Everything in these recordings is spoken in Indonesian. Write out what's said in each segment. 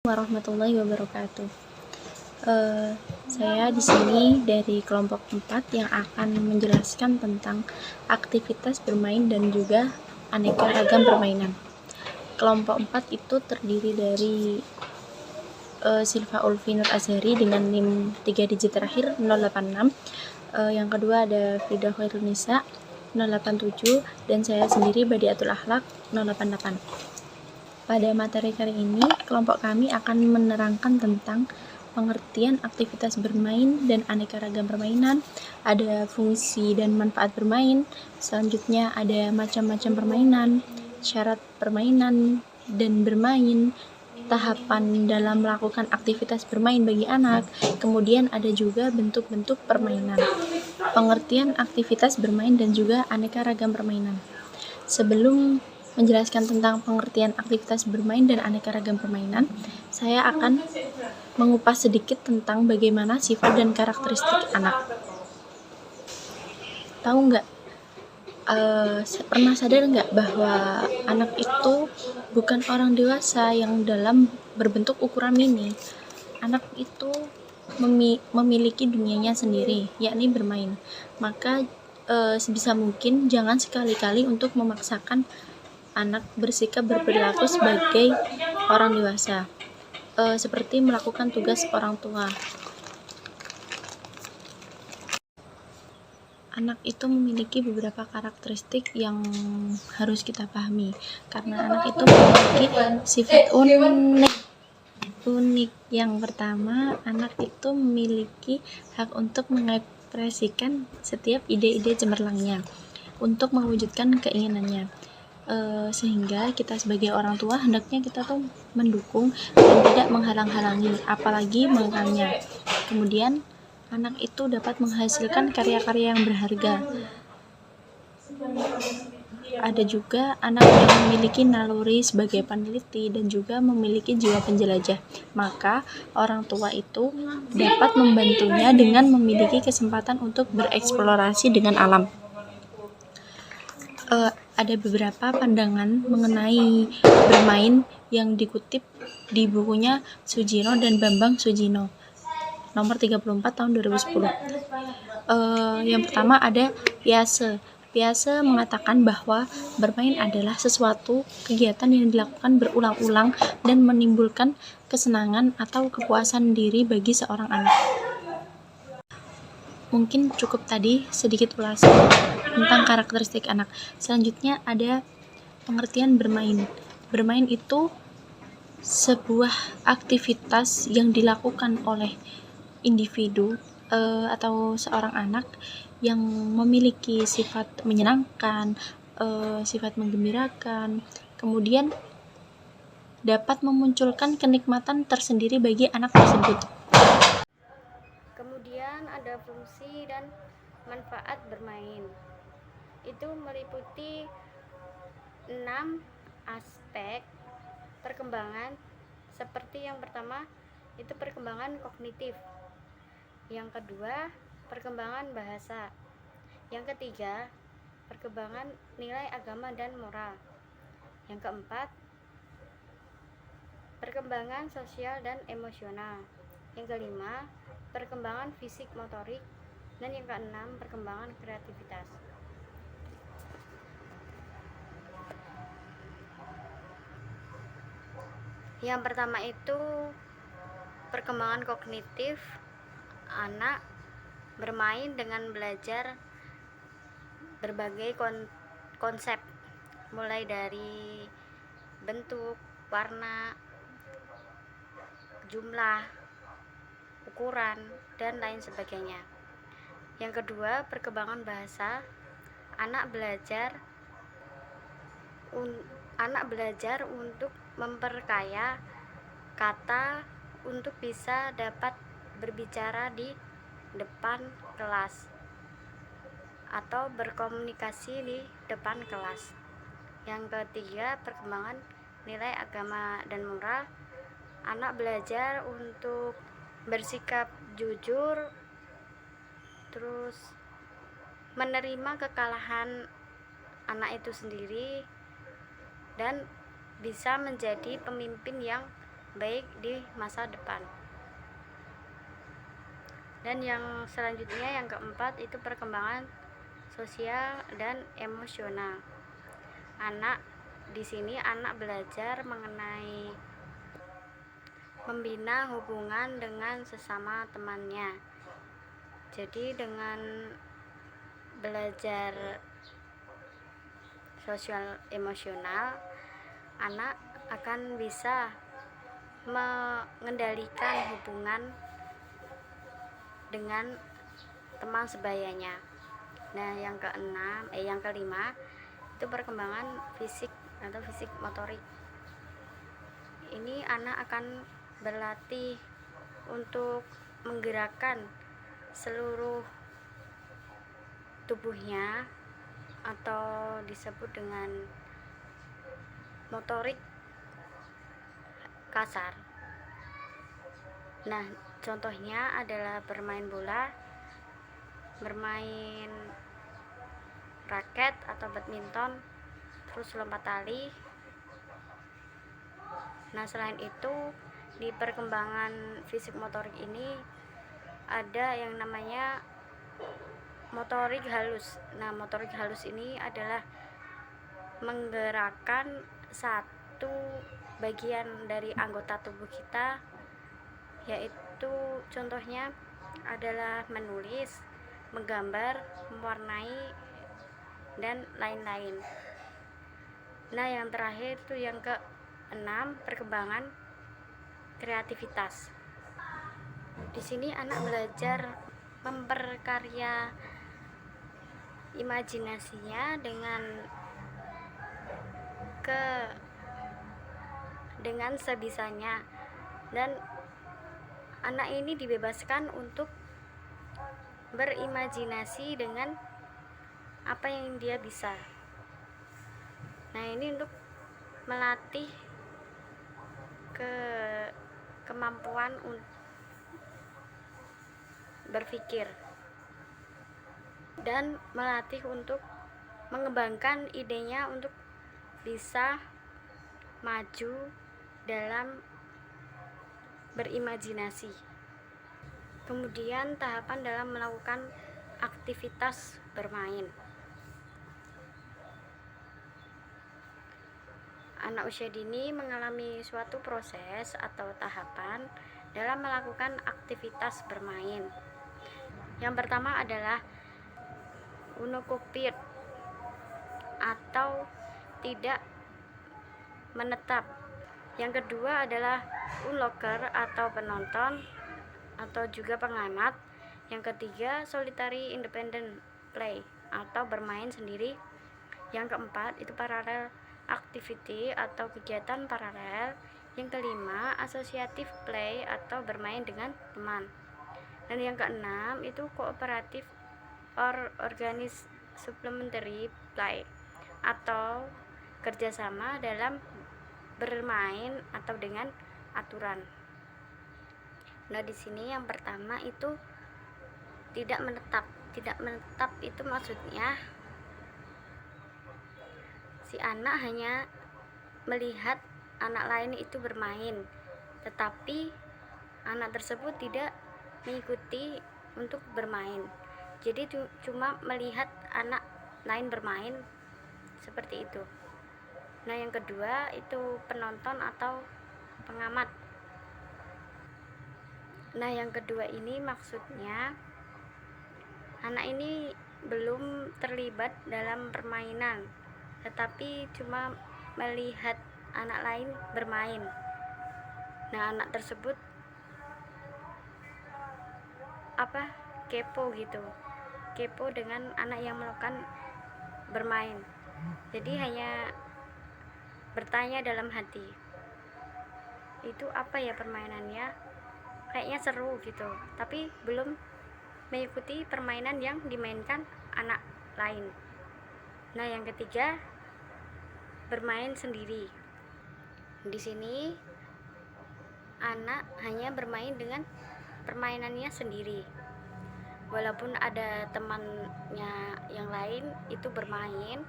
Warahmatullahi wabarakatuh. Saya di sini dari kelompok 4 yang akan menjelaskan tentang aktivitas bermain dan juga aneka ragam permainan. Kelompok 4 itu terdiri dari Silva Ulfi Nur Azhari dengan NIM 3 digit terakhir 086. Yang kedua ada Frida Khairunisa 087 dan saya sendiri Badiatul Akhlak 088. Pada materi kali ini, kelompok kami akan menerangkan tentang pengertian aktivitas bermain dan aneka ragam permainan, ada fungsi dan manfaat bermain, selanjutnya ada macam-macam permainan, syarat permainan dan bermain, tahapan dalam melakukan aktivitas bermain bagi anak, kemudian ada juga bentuk-bentuk permainan, pengertian aktivitas bermain dan juga aneka ragam permainan. Sebelum menjelaskan tentang pengertian aktivitas bermain dan aneka ragam permainan, saya akan mengupas sedikit tentang bagaimana sifat dan karakteristik anak. Tahu nggak? Pernah sadar nggak bahwa anak itu bukan orang dewasa yang dalam berbentuk ukuran mini. Anak itu memiliki dunianya sendiri, yakni bermain. Maka sebisa mungkin jangan sekali-kali untuk memaksakan anak bersikap berperilaku sebagai orang dewasa, seperti melakukan tugas orang tua. Anak itu memiliki beberapa karakteristik yang harus kita pahami, karena anak itu memiliki sifat unik. Yang pertama, anak itu memiliki hak untuk mengekspresikan setiap ide-ide cemerlangnya untuk mewujudkan keinginannya. Sehingga kita sebagai orang tua hendaknya kita tuh mendukung dan tidak menghalang-halangi, apalagi mengekangnya. Kemudian anak itu dapat menghasilkan karya-karya yang berharga. Ada juga anak yang memiliki naluri sebagai peneliti dan juga memiliki jiwa penjelajah. Maka orang tua itu dapat membantunya dengan memiliki kesempatan untuk bereksplorasi dengan alam. Ada beberapa pandangan mengenai bermain yang dikutip di bukunya Sujino dan Bambang Sujino nomor 34 tahun 2010. Yang pertama ada Piase mengatakan bahwa bermain adalah sesuatu kegiatan yang dilakukan berulang-ulang dan menimbulkan kesenangan atau kepuasan diri bagi seorang anak. Mungkin cukup tadi sedikit ulasan tentang karakteristik anak. Selanjutnya ada pengertian bermain. Bermain itu sebuah aktivitas yang dilakukan oleh individu atau seorang anak yang memiliki sifat menyenangkan, sifat menggembirakan, kemudian dapat memunculkan kenikmatan tersendiri bagi anak tersebut. Kemudian ada fungsi dan manfaat bermain. Itu meliputi 6 aspek perkembangan, seperti yang pertama itu perkembangan kognitif, yang kedua perkembangan bahasa, yang ketiga perkembangan nilai agama dan moral, yang keempat perkembangan sosial dan emosional, yang kelima perkembangan fisik motorik, dan yang keenam perkembangan kreativitas. Yang pertama itu perkembangan kognitif. Anak bermain dengan belajar berbagai konsep, mulai dari bentuk, warna, jumlah, ukuran, dan lain sebagainya. Yang kedua, perkembangan bahasa. Anak belajar untuk memperkaya kata untuk bisa dapat berbicara di depan kelas atau berkomunikasi di depan kelas. Yang ketiga, perkembangan nilai agama dan moral. Anak belajar untuk bersikap jujur, terus menerima kekalahan anak itu sendiri, dan bisa menjadi pemimpin yang baik di masa depan. Dan yang selanjutnya, yang keempat, itu perkembangan sosial dan emosional. Di sini anak belajar mengenai membina hubungan dengan sesama temannya. Jadi dengan belajar sosial emosional, anak akan bisa mengendalikan hubungan dengan teman sebayanya. Nah, yang kelima itu perkembangan fisik atau fisik motorik. Ini anak akan berlatih untuk menggerakkan seluruh tubuhnya atau disebut dengan motorik kasar. Nah, contohnya adalah bermain bola, bermain raket atau badminton, terus lompat tali. Nah, selain itu, di perkembangan fisik motorik ini ada yang namanya motorik halus. Nah, motorik halus ini adalah menggerakkan satu bagian dari anggota tubuh kita, yaitu contohnya adalah menulis, menggambar, mewarnai, dan lain-lain. Nah, yang terakhir itu yang keenam, perkembangan kreativitas. Di sini anak belajar memperkarya imajinasinya dengan sebisanya, dan anak ini dibebaskan untuk berimajinasi dengan apa yang dia bisa. Nah, ini untuk melatih kemampuan untuk berpikir dan melatih untuk mengembangkan idenya untuk bisa maju dalam berimajinasi. Kemudian tahapan dalam melakukan aktivitas bermain. Anak usia dini mengalami suatu proses atau tahapan dalam melakukan aktivitas bermain. Yang pertama adalah unokopit atau tidak menetap. Yang kedua adalah onlooker atau penonton atau juga pengamat. Yang ketiga, solitary independent play atau bermain sendiri. Yang keempat itu parallel activity atau kegiatan paralel. Yang kelima, associative play atau bermain dengan teman. Dan yang keenam itu kooperatif or organized supplementary play atau kerjasama dalam bermain atau dengan aturan. Nah, di sini yang pertama itu tidak menetap. Tidak menetap itu maksudnya si anak hanya melihat anak lain itu bermain, tetapi anak tersebut tidak mengikuti untuk bermain. Jadi cuma melihat anak lain bermain seperti itu. Nah, yang kedua itu penonton atau pengamat. Nah, yang kedua ini maksudnya anak ini belum terlibat dalam permainan, tetapi cuma melihat anak lain bermain. Nah, anak tersebut kepo gitu, kepo dengan anak yang melakukan bermain. Jadi hanya bertanya dalam hati, itu apa ya permainannya, kayaknya seru gitu, tapi belum mengikuti permainan yang dimainkan anak lain. Nah, yang ketiga, bermain sendiri. Di sini anak hanya bermain dengan permainannya sendiri. Walaupun ada temannya yang lain itu bermain,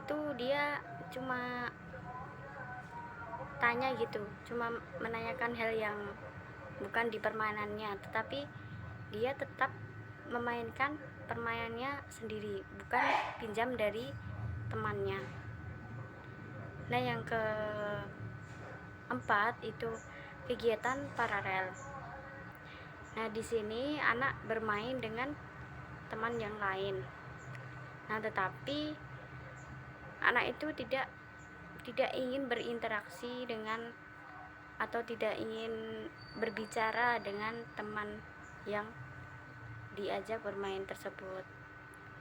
itu dia cuma tanya gitu, cuma menanyakan hal yang bukan di permainannya, tetapi dia tetap memainkan permainannya sendiri, bukan pinjam dari temannya. Nah, yang keempat itu kegiatan paralel. Nah, di sini anak bermain dengan teman yang lain. Nah, tetapi anak itu tidak ingin berinteraksi dengan atau tidak ingin berbicara dengan teman yang diajak bermain tersebut.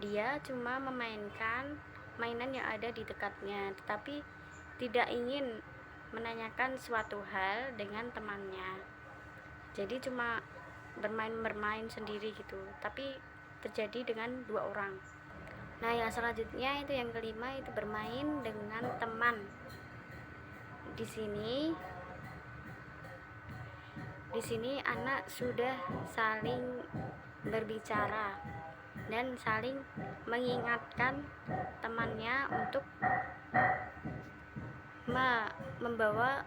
Dia cuma memainkan mainan yang ada di dekatnya, tetapi tidak ingin menanyakan suatu hal dengan temannya. Jadi cuma bermain sendiri gitu, tapi terjadi dengan dua orang. Nah, yang selanjutnya itu yang kelima, itu bermain dengan teman. Di sini anak sudah saling berbicara dan saling mengingatkan temannya untuk membawa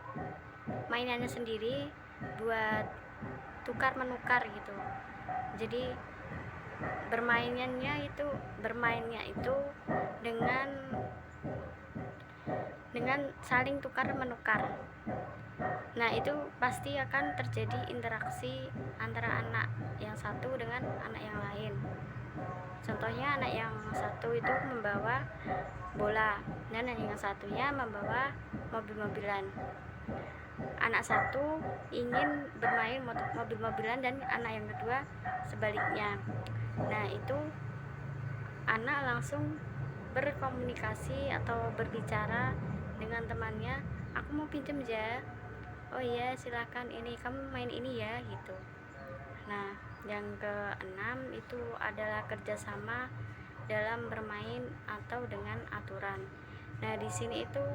mainannya sendiri buat tukar menukar gitu. Jadi bermainnya itu dengan saling tukar menukar. Nah, itu pasti akan terjadi interaksi antara anak yang satu dengan anak yang lain. Contohnya, anak yang satu itu membawa bola dan anak yang satunya membawa mobil-mobilan. Anak satu ingin bermain mobil-mobilan dan anak yang kedua sebaliknya. Nah, itu anak langsung berkomunikasi atau berbicara dengan temannya, aku mau pinjam ya, oh iya silakan, ini kamu main ini ya gitu. Nah, yang keenam itu adalah kerjasama dalam bermain atau dengan aturan. Nah, di sini itu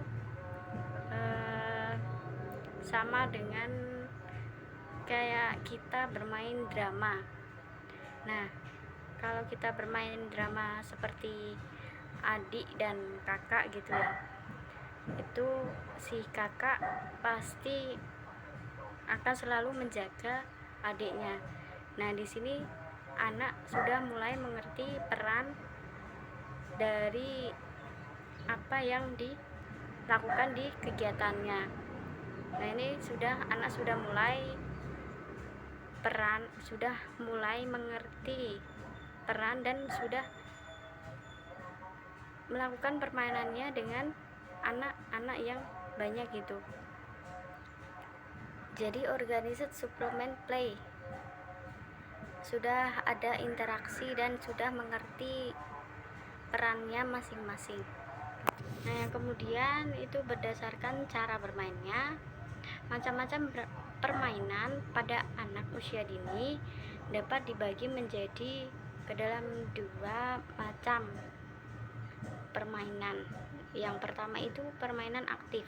sama dengan kayak kita bermain drama. Nah, kalau kita bermain drama seperti adik dan kakak gitu ya, itu si kakak pasti akan selalu menjaga adiknya. Nah, di sini anak sudah mulai mengerti peran dari apa yang dilakukan di kegiatannya. Nah, ini anak sudah mulai mengerti peran dan sudah melakukan permainannya dengan anak-anak yang banyak gitu. Jadi organized suplement play, sudah ada interaksi dan sudah mengerti perannya masing-masing. Nah, yang kemudian itu berdasarkan cara bermainnya, macam-macam permainan pada anak usia dini dapat dibagi menjadi ke dalam dua macam permainan. Yang pertama itu permainan aktif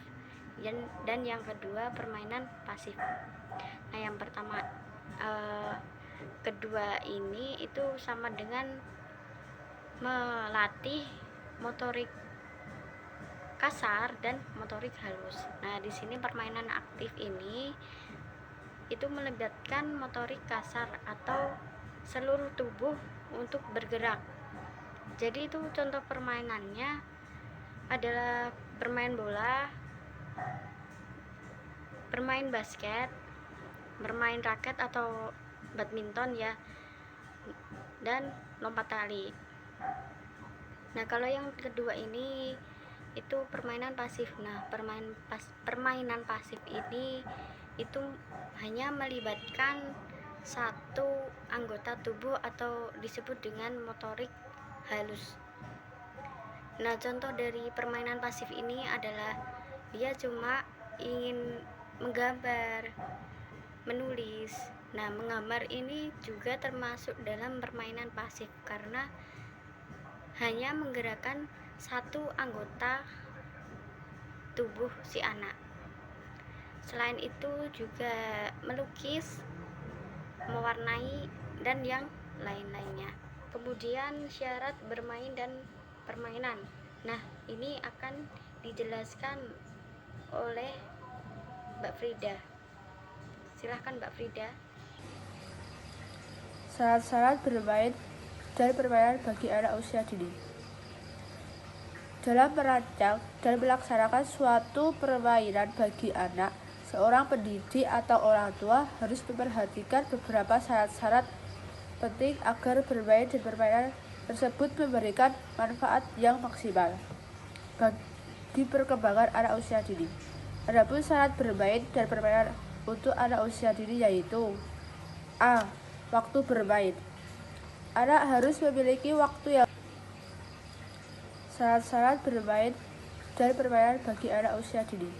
dan yang kedua permainan pasif. Nah, yang pertama kedua ini itu sama dengan melatih motorik kasar dan motorik halus. Nah, di sini permainan aktif ini itu melibatkan motorik kasar atau seluruh tubuh untuk bergerak. Jadi itu contoh permainannya adalah bermain bola, bermain basket, bermain raket atau badminton ya, dan lompat tali. Nah, kalau yang kedua ini itu permainan pasif. Nah, permainan pasif ini itu hanya melibatkan satu anggota tubuh atau disebut dengan motorik halus. Nah, contoh dari permainan pasif ini adalah dia cuma ingin menggambar, menulis. Nah, menggambar ini juga termasuk dalam permainan pasif karena hanya menggerakkan satu anggota tubuh si anak. Selain itu juga melukis, mewarnai, dan yang lain-lainnya. Kemudian syarat bermain dan permainan. Nah, ini akan dijelaskan oleh Mbak Frida. Silahkan Mbak Frida. Syarat-syarat bermain dan permainan bagi anak usia dini. Dalam merancang dan melaksanakan suatu permainan bagi anak, seorang pendidik atau orang tua harus memperhatikan beberapa syarat-syarat penting agar bermain dan permainan tersebut memberikan manfaat yang maksimal bagi perkembangan anak usia dini. Adapun syarat bermain dan permainan untuk anak usia dini yaitu: A. Waktu bermain. Anak harus memiliki waktu yang syarat-syarat bermain dan permainan bagi anak usia dini.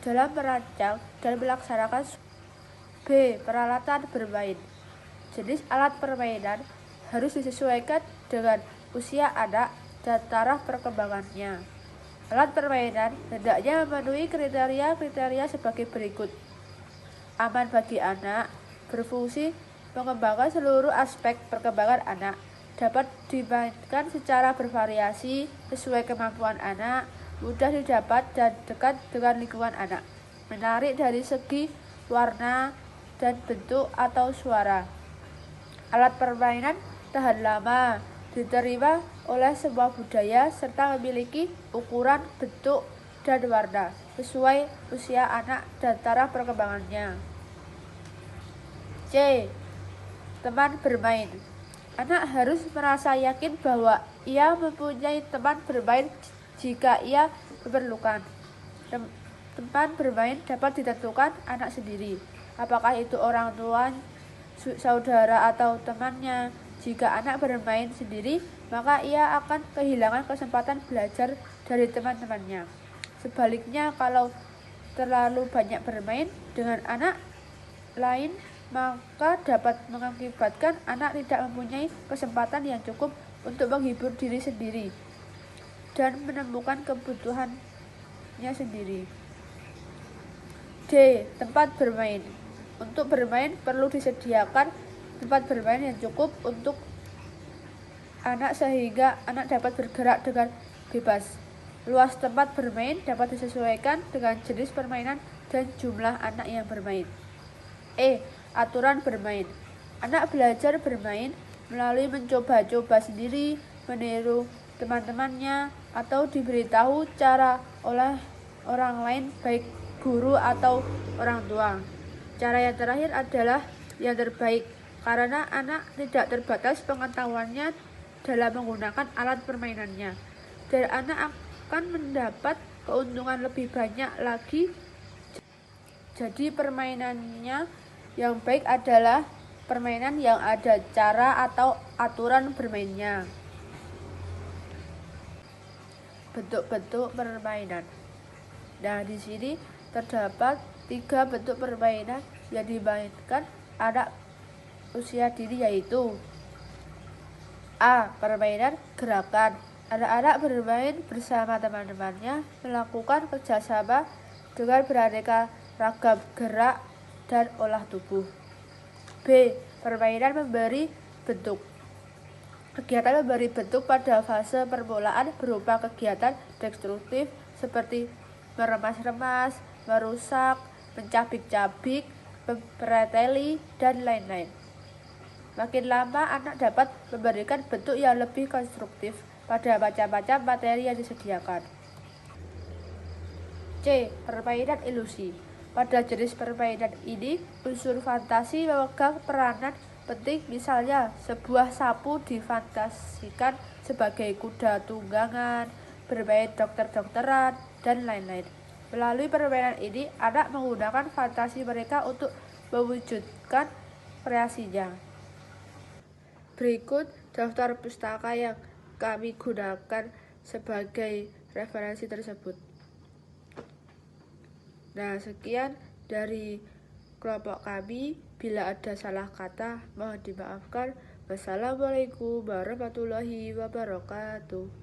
Dalam merancang dan melaksanakan. B. Peralatan bermain. Jenis alat permainan harus disesuaikan dengan usia anak dan taraf perkembangannya. Alat permainan hendaknya memenuhi kriteria sebagai berikut: aman bagi anak, berfungsi mengembangkan seluruh aspek perkembangan anak, dapat dimainkan secara bervariasi sesuai kemampuan anak, mudah didapat dan dekat dengan lingkungan anak, menarik dari segi warna dan bentuk atau suara. Alat permainan tahan lama, diterima oleh semua budaya, serta memiliki ukuran, bentuk, dan warna sesuai usia anak dan taraf perkembangannya. C. Teman bermain. Anak harus merasa yakin bahwa ia mempunyai teman bermain jika ia memerlukan. Teman bermain dapat ditentukan anak sendiri, apakah itu orang tua, saudara, atau temannya. Jika anak bermain sendiri, maka ia akan kehilangan kesempatan belajar dari teman-temannya. Sebaliknya, kalau terlalu banyak bermain dengan anak lain, maka dapat mengakibatkan anak tidak mempunyai kesempatan yang cukup untuk menghibur diri sendiri dan menemukan kebutuhannya sendiri. D. Tempat bermain. Untuk bermain perlu disediakan tempat bermain yang cukup untuk anak sehingga anak dapat bergerak dengan bebas. Luas tempat bermain dapat disesuaikan dengan jenis permainan dan jumlah anak yang bermain. E. Aturan bermain. Anak belajar bermain melalui mencoba-coba sendiri, meniru teman-temannya, atau diberitahu cara oleh orang lain, baik guru atau orang tua. Cara yang terakhir adalah yang terbaik, karena anak tidak terbatas pengetahuannya dalam menggunakan alat permainannya, dan anak akan mendapat keuntungan lebih banyak lagi. Jadi permainannya yang baik adalah permainan yang ada cara atau aturan bermainnya. Bentuk-bentuk permainan. Nah, di sini terdapat 3 bentuk permainan yang dimainkan anak usia dini, yaitu: A. Permainan gerakan. Anak-anak bermain bersama teman-temannya, melakukan kerjasama dengan beraneka ragam gerak dan olah tubuh. B. Permainan memberi bentuk. Kegiatan memberi bentuk pada fase permulaan berupa kegiatan destruktif seperti meremas-remas, merusak, mencabik-cabik, mempreteli, dan lain-lain. Makin lama anak dapat memberikan bentuk yang lebih konstruktif pada macam-macam materi yang disediakan. C. Permainan ilusi. Pada jenis permainan ini, unsur fantasi memegang peranan penting. Misalnya, sebuah sapu difantasikan sebagai kuda tunggangan, bermain dokter-dokteran, dan lain-lain. Melalui permainan ini, anak menggunakan fantasi mereka untuk mewujudkan kreasinya. Berikut daftar pustaka yang kami gunakan sebagai referensi tersebut. Nah, sekian dari kelompok kami. Bila ada salah kata, mohon dimaafkan. Wassalamualaikum warahmatullahi wabarakatuh.